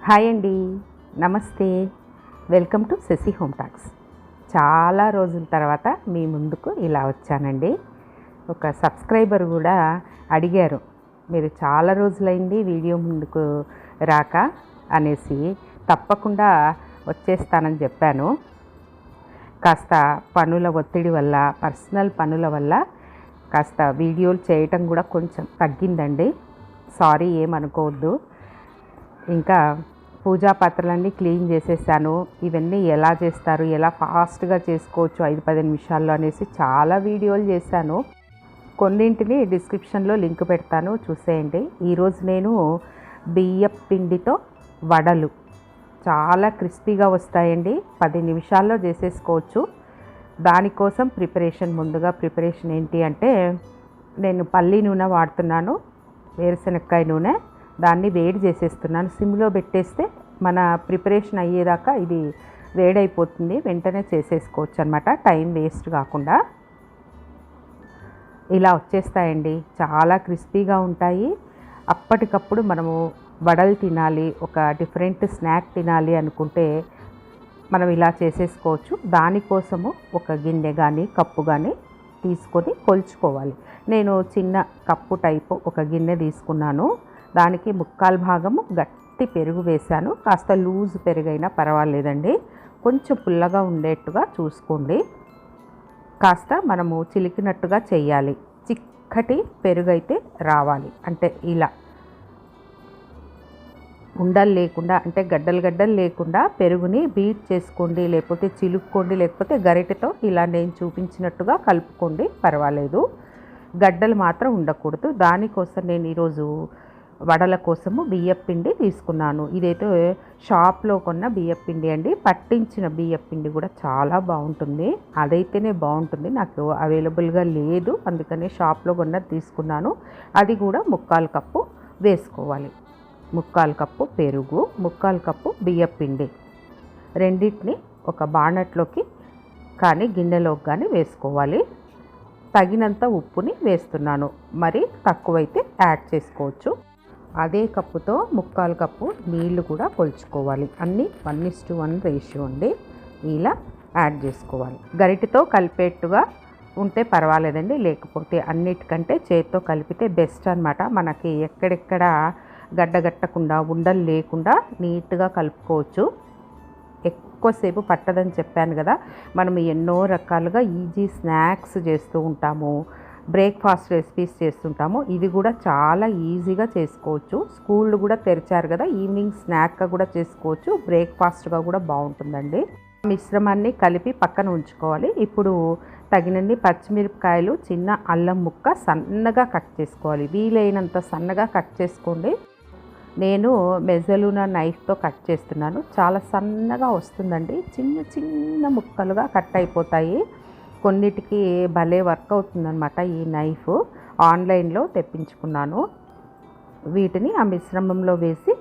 Hi అండి, నమస్తే. Welcome to Shashi home talks. చాలా రోజుల తర్వాత మీ ముందుకు ఇలా వచ్చానండి. ఒక సబ్స్క్రైబర్ కూడా అడిగారు, మీరు చాలా రోజులైంది వీడియో ముందుకు రాక అనేసి. తప్పకుండా వచ్చేస్తానని చెప్పాను. కాస్త పనుల ఒత్తిడి వల్ల, పర్సనల్ పనుల వల్ల కాస్త వీడియోలు చేయటం కూడా కొంచెం తగ్గిందండి. సారీ, ఏమనుకోవద్దు. ఇంకా పూజా పాత్రలన్నీ క్లీన్ చేసేసాను. ఇవన్నీ ఎలా చేస్తారు, ఎలా ఫాస్ట్గా చేసుకోవచ్చు 5-10 నిమిషాల్లో అనేసి చాలా వీడియోలు చేశాను. కొన్నింటిని డిస్క్రిప్షన్లో లింక్ పెడతాను, చూసేయండి. ఈరోజు నేను బియ్యపు పిండితో వడలు చాలా క్రిస్పీగా వస్తాయండి. 10 నిమిషాల్లో చేసేసుకోవచ్చు. దానికోసం ముందుగా ప్రిపరేషన్ ఏంటి అంటే, నేను పల్లి నూనె వాడుతున్నాను, వేరుశనక్కాయ నూనె. దాన్ని వేడి చేసేస్తున్నాను. సిమ్లో పెట్టేస్తే మన ప్రిపరేషన్ అయ్యేదాకా ఇది వేడైపోతుంది, వెంటనే చేసేసుకోవచ్చు అనమాట, టైం వేస్ట్ కాకుండా. ఇలా వచ్చేస్తాయండి, చాలా క్రిస్పీగా ఉంటాయి. అప్పటికప్పుడు మనము వడలు తినాలి, ఒక డిఫరెంట్ స్నాక్ తినాలి అనుకుంటే మనం ఇలా చేసేసుకోవచ్చు. దానికోసము ఒక గిన్నె కానీ కప్పు కానీ తీసుకొని కొలుచుకోవాలి. నేను చిన్న కప్పు టైపు ఒక గిన్నె తీసుకున్నాను. దానికి 3/4 భాగము గట్టి పెరుగు వేశాను. కాస్త లూజ్ పెరుగైనా పర్వాలేదండి, కొంచెం పుల్లగా ఉండేట్టుగా చూసుకోండి. కాస్త మనము చిలికినట్టుగా చేయాలి. చిక్కటి పెరుగు అయితే రావాలి, అంటే ఇలా ఉండలు లేకుండా, అంటే గడ్డలు లేకుండా పెరుగుని బీట్ చేసుకోండి, లేకపోతే చిలుక్కోండి, లేకపోతే గరిటెతో ఇలా నేను చూపించినట్టుగా కలుపుకోండి, పర్వాలేదు. గడ్డలు మాత్రం ఉండకూడదు. దానికోసం నేను ఈరోజు వడల కోసము బియ్యపు పిండి తీసుకున్నాను. ఇదైతే షాప్లో కొన్న బియ్యపు పిండి అండి. పట్టించిన బియ్యపు పిండి కూడా చాలా బాగుంటుంది, అదైతేనే బాగుంటుంది. నాకు అవైలబుల్గా లేదు, అందుకనే షాప్లో కొన్నది తీసుకున్నాను. అది కూడా 3/4 కప్పు వేసుకోవాలి. 3/4 కప్పు పెరుగు, 3/4 కప్పు బియ్యపు పిండి, రెండింటిని ఒక బాణట్లోకి కానీ గిన్నెలోకి కానీ వేసుకోవాలి. తగినంత ఉప్పుని వేస్తున్నాను, మరి తక్కువైతే యాడ్ చేసుకోవచ్చు. అదే కప్పుతో 3/4 కప్పు నీళ్లు కూడా కొలుచుకోవాలి. అన్నీ 1:1 రేషియో అండి. ఇలా యాడ్ చేసుకోవాలి. గరిటెతో కలిపేట్టుగా ఉంటే పర్వాలేదండి, లేకపోతే అన్నిటికంటే చేతితో కలిపితే బెస్ట్ అనమాట. మనకి ఎక్కడెక్కడ గడ్డగట్టకుండా, ఉండలు లేకుండా నీట్గా కలుపుకోవచ్చు. ఎక్కువసేపు పట్టదని చెప్పాను కదా. మనం ఎన్నో రకాలుగా ఈజీ స్నాక్స్ చేస్తూ ఉంటాము, బ్రేక్ఫాస్ట్ రెసిపీస్ చేస్తుంటాము. ఇది కూడా చాలా ఈజీగా చేసుకోవచ్చు. స్కూళ్ళు కూడా తెరిచారు కదా, ఈవినింగ్ స్నాక్గా కూడా చేసుకోవచ్చు, బ్రేక్ఫాస్ట్గా కూడా బాగుంటుందండి. మిశ్రమాన్ని కలిపి పక్కన ఉంచుకోవాలి. ఇప్పుడు తగినన్ని పచ్చిమిరపకాయలు, చిన్న అల్లం ముక్క సన్నగా కట్ చేసుకోవాలి. వీలైనంత సన్నగా కట్ చేసుకోండి. నేను మెజలూనా నైఫ్తో కట్ చేస్తున్నాను. చాలా సన్నగా వస్తుందండి, చిన్న చిన్న ముక్కలుగా కట్ అయిపోతాయి. కొన్నిటికి భలే వర్క్ అవుతుందన్నమాట ఈ నైఫ్. ఆన్లైన్లో తెప్పించుకున్నాను. వీటిని ఆ మిశ్రమంలో వేసి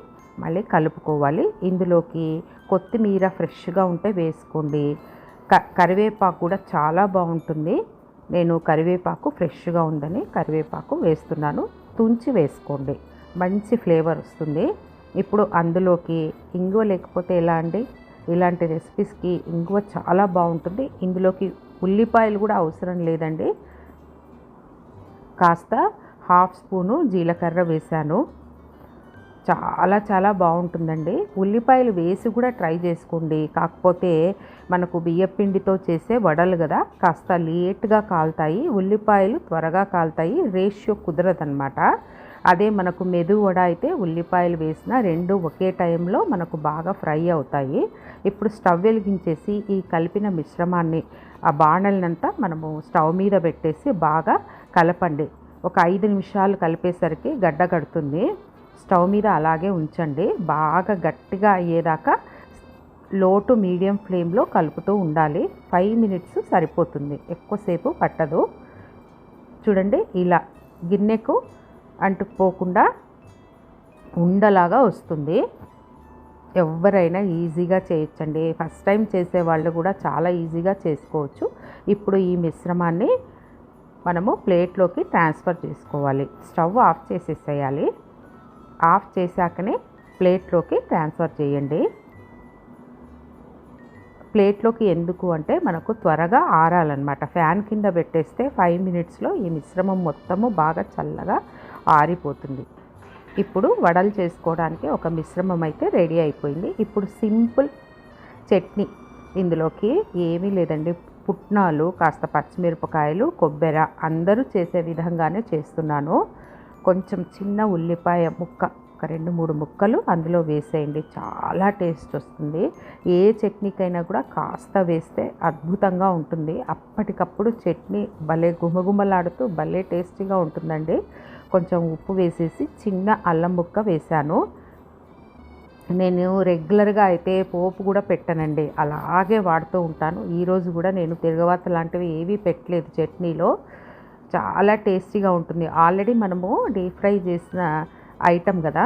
మళ్ళీ కలుపుకోవాలి. ఇందులోకి కొత్తిమీర ఫ్రెష్గా ఉంటే వేసుకోండి. కరివేపాకు కూడా చాలా బాగుంటుంది. నేను కరివేపాకు ఫ్రెష్గా ఉందని కరివేపాకు వేస్తున్నాను. తుంచి వేసుకోండి, మంచి ఫ్లేవర్ వస్తుంది. ఇప్పుడు అందులోకి ఇంగువ లేకపోతే ఎలా అండి, ఇలాంటి రెసిపీస్కి ఇంగువ చాలా బాగుంటుంది. ఇందులోకి ఉల్లిపాయలు కూడా అవసరం లేదండి. కాస్త 1/2 స్పూను జీలకర్ర వేశాను. చాలా చాలా బాగుంటుందండి. ఉల్లిపాయలు వేసి కూడా ట్రై చేసుకోండి. కాకపోతే మనకు బియ్యపిండితో చేసే వడలు కదా, కాస్త లేట్గా కాలుతాయి, ఉల్లిపాయలు త్వరగా కాలుతాయి, రేషియో కుదరదన్నమాట. అదే మనకు మెదు వడ అయితే ఉల్లిపాయలు వేసిన రెండు ఒకే టైంలో మనకు బాగా ఫ్రై అవుతాయి. ఇప్పుడు స్టవ్ వెలిగించేసి ఈ కలిపిన మిశ్రమాన్ని, ఆ బాణలనంతా మనము స్టవ్ మీద పెట్టేసి బాగా కలపండి. ఒక 5 నిమిషాలు కలిపేసరికి గడ్డ కడుతుంది. స్టవ్ మీద అలాగే ఉంచండి. బాగా గట్టిగా అయ్యేదాకా లో టు మీడియం ఫ్లేమ్లో కలుపుతూ ఉండాలి. 5 మినిట్స్ సరిపోతుంది, ఎక్కువసేపు పట్టదు. చూడండి, ఇలా గిన్నెకు అంటుకుపోకుండా ఉండలాగా వస్తుంది. ఎవరైనా ఈజీగా చేయొచ్చండి. ఫస్ట్ టైం చేసే వాళ్ళు కూడా చాలా ఈజీగా చేసుకోవచ్చు. ఇప్పుడు ఈ మిశ్రమాన్ని మనము ప్లేట్లోకి ట్రాన్స్ఫర్ చేసుకోవాలి. స్టవ్ ఆఫ్ చేసేసేయాలి. ఆఫ్ చేశాకనే ప్లేట్లోకి ట్రాన్స్ఫర్ చేయండి. ప్లేట్లోకి ఎందుకు అంటే మనకు త్వరగా ఆరాలన్నమాట. ఫ్యాన్ కింద పెట్టేస్తే 5 మినిట్స్లో ఈ మిశ్రమం మొత్తము బాగా చల్లగా ఆరిపోతుంది. ఇప్పుడు వడలు చేసుకోవడానికి ఒక మిశ్రమం అయితే రెడీ అయిపోయింది. ఇప్పుడు సింపుల్ చట్నీ, ఇందులోకి ఏమీ లేదండి, పుట్నాలు, కాస్త పచ్చిమిరపకాయలు, కొబ్బెర అందరూ చేసే విధంగానే చేస్తున్నాను. కొంచెం చిన్న ఉల్లిపాయ ముక్క, ఒక 2-3 ముక్కలు అందులో వేసేయండి, చాలా టేస్ట్ వస్తుంది. ఏ చట్నీకైనా కూడా కాస్త వేస్తే అద్భుతంగా ఉంటుంది. అప్పటికప్పుడు చట్నీ భలే గుమగుమలాడుతూ భలే టేస్టీగా ఉంటుందండి. కొంచెం ఉప్పు వేసేసి చిన్న అల్లం ముక్క వేశాను. నేను రెగ్యులర్గా అయితే పోపు కూడా పెట్టనండి, అలాగే వాడుతూ ఉంటాను. ఈరోజు కూడా నేను తిరగవాత లాంటివి ఏవీ పెట్టలేదు చట్నీలో. చాలా టేస్టీగా ఉంటుంది. ఆల్రెడీ మనము డీప్ ఫ్రై చేసిన ఐటమ్ కదా,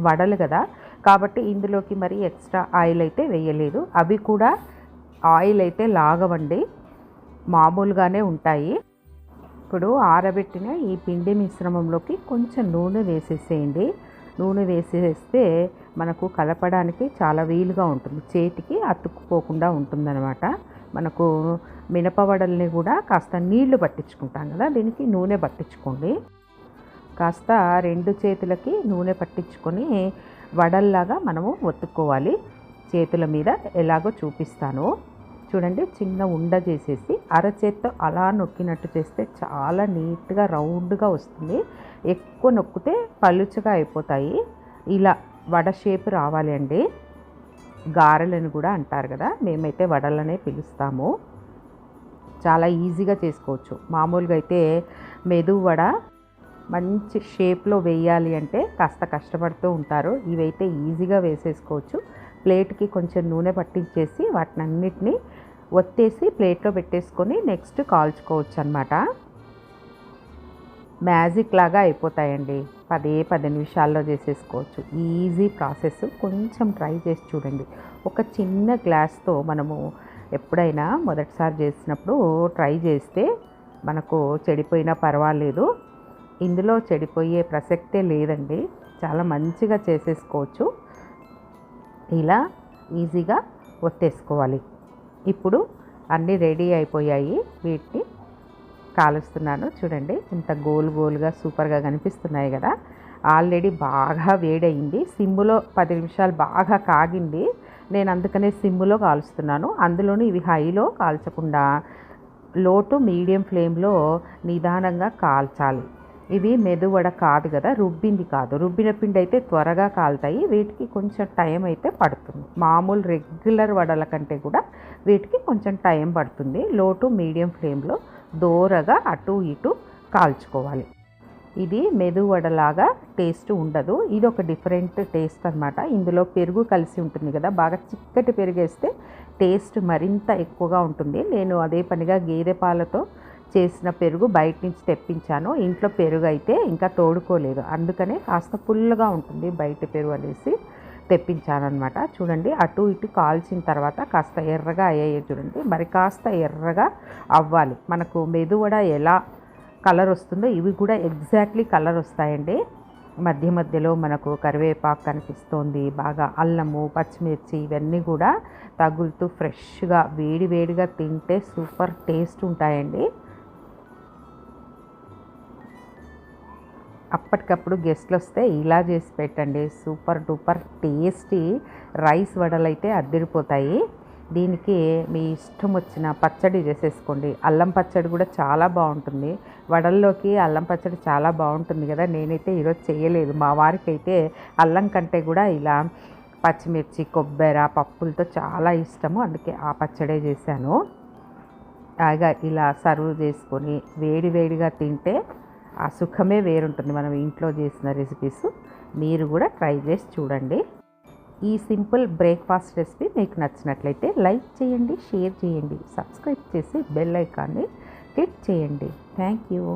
వడలు కదా, కాబట్టి ఇందులోకి మరి ఎక్స్ట్రా ఆయిల్ అయితే వేయలేదు. అవి కూడా ఆయిల్ అయితే లాగవండి, మామూలుగానే ఉంటాయి. ఇప్పుడు ఆరబెట్టిన ఈ పిండి మిశ్రమంలోకి కొంచెం నూనె వేసేసేయండి. నూనె వేసేస్తే మనకు కలపడానికి చాలా వీలుగా ఉంటుంది, చేతికి అతుక్కుపోకుండా ఉంటుందన్నమాట. మనకు మినపవడల్ని కూడా కాస్త నీళ్లు పట్టించుకుంటాం కదా, దీనికి నూనె పట్టించుకోండి. కాస్త 2 చేతులకి నూనె పట్టించుకొని వడల్లాగా మనము ఒత్తుకోవాలి. చేతుల మీద ఎలాగో చూపిస్తాను చూడండి. చిన్న ఉండ చేసేసి అరచేత్తో అలా నొక్కినట్టు చేస్తే చాలా నీట్గా రౌండ్గా వస్తుంది. ఎక్కువ నొక్కితే పలుచగా అయిపోతాయి. ఇలా వడ షేప్ రావాలి అండి. గారెలను కూడా అంటారు కదా, మేమైతే వడలనే పిలుస్తాము. చాలా ఈజీగా చేసుకోవచ్చు. మామూలుగా అయితే మెదువు వడ మంచి షేప్లో వేయాలి అంటే కాస్త కష్టపడుతూ ఉంటారు. ఇవైతే ఈజీగా వేసేసుకోవచ్చు. ప్లేట్కి కొంచెం నూనె పట్టించేసి వాటిని అన్నిటినీ ఒత్తేసి ప్లేట్లో పెట్టేసుకొని నెక్స్ట్ కాల్చుకోవచ్చు అన్నమాట. మ్యాజిక్ లాగా అయిపోతాయండి. 10 నిమిషాల్లో చేసేసుకోవచ్చు. Easy process. కొంచెం ట్రై చేసి చూడండి. ఒక చిన్న గ్లాస్తో మనము ఎప్పుడైనా మొదటిసారి చేసినప్పుడు ట్రై చేస్తే మనకు చెడిపోయినా పర్వాలేదు. ఇందులో చెడిపోయే ప్రసక్తే లేదండి. చాలా మంచిగా చేసేసుకోవచ్చు. ఇలా ఈజీగా ఒత్తేసుకోవాలి. ఇప్పుడు అన్నీ రెడీ అయిపోయాయి. వీటిని కాలుస్తున్నాను చూడండి. ఇంత గోలుగా సూపర్గా కనిపిస్తున్నాయి కదా. ఆల్రెడీ బాగా వేడయింది. సిమ్ములో 10 నిమిషాలు బాగా కాగింది. నేను అందుకనే సిమ్ములో కాలుస్తున్నాను. అందులోని ఇవి హైలో కాల్చకుండా లో టు మీడియం ఫ్లేమ్లో నిదానంగా కాల్చాలి. ఇవి మెదువడ కాదు కదా, రుబ్బింది కాదు. రుబ్బిన పిండి అయితే త్వరగా కాలుతాయి. వీటికి కొంచెం టైం అయితే పడుతుంది. మామూలు రెగ్యులర్ వడల కంటే కూడా వీటికి కొంచెం టైం పడుతుంది. లో టు మీడియం ఫ్లేమ్లో దోరగా అటు ఇటు కాల్చుకోవాలి. ఇది మెదువడలాగా టేస్ట్ ఉండదు. ఇది ఒక డిఫరెంట్ టేస్ట్ అన్నమాట. ఇందులో పెరుగు కలిసి ఉంటుంది కదా, బాగా చిక్కటి పెరుగు వేస్తే టేస్ట్ మరింత ఎక్కువగా ఉంటుంది. నేను అదే పనిగా గేదె పాలతో చేసిన పెరుగు బయట నుంచి తెప్పించాను. ఇంట్లో పెరుగు అయితే ఇంకా తోడుకోలేదు, అందుకనే కాస్త పుల్లగా ఉంటుంది బయట పెరుగు అనేసి తెప్పించానమాట. చూడండి, అటు ఇటు కాల్చిన తర్వాత కాస్త ఎర్రగా అయ్యాయి చూడండి. మరి కాస్త ఎర్రగా అవ్వాలి. మనకు మెదువడ ఎలా కలర్ వస్తుందో ఇవి కూడా ఎగ్జాక్ట్లీ కలర్ వస్తాయండి. మధ్య మధ్యలో మనకు కరివేపాకు కనిపిస్తోంది, బాగా అల్లము, పచ్చిమిర్చి ఇవన్నీ కూడా తగులుతూ ఫ్రెష్గా వేడిగా తింటే సూపర్ టేస్ట్ ఉంటాయండి. అప్పటికప్పుడు గెస్ట్లు వస్తే ఇలా చేసి పెట్టండి, సూపర్ డూపర్ టేస్టీ రైస్ వడలు అయితే అద్దరిపోతాయి. దీనికి మీ ఇష్టం వచ్చిన పచ్చడి చేసేసుకోండి. అల్లం పచ్చడి కూడా చాలా బాగుంటుంది. వడల్లోకి అల్లం పచ్చడి చాలా బాగుంటుంది కదా. నేనైతే ఈరోజు చేయలేదు. మా వారికి అయితే అల్లం కంటే కూడా ఇలా పచ్చిమిర్చి, కొబ్బరి, పప్పులతో చాలా ఇష్టము. అందుకే ఆ పచ్చడే చేశాను. ఇలా సర్వ్ చేసుకొని వేడిగా తింటే ఆ సుఖమే వేరుంటుంది. మనం ఇంట్లో చేసిన రెసిపీస్ మీరు కూడా ట్రై చేసి చూడండి. ఈ సింపుల్ బ్రేక్ఫాస్ట్ రెసిపీ మీకు నచ్చినట్లయితే లైక్ చేయండి, షేర్ చేయండి, సబ్స్క్రైబ్ చేసి బెల్ ఐకాన్ని క్లిక్ చేయండి. Thank you.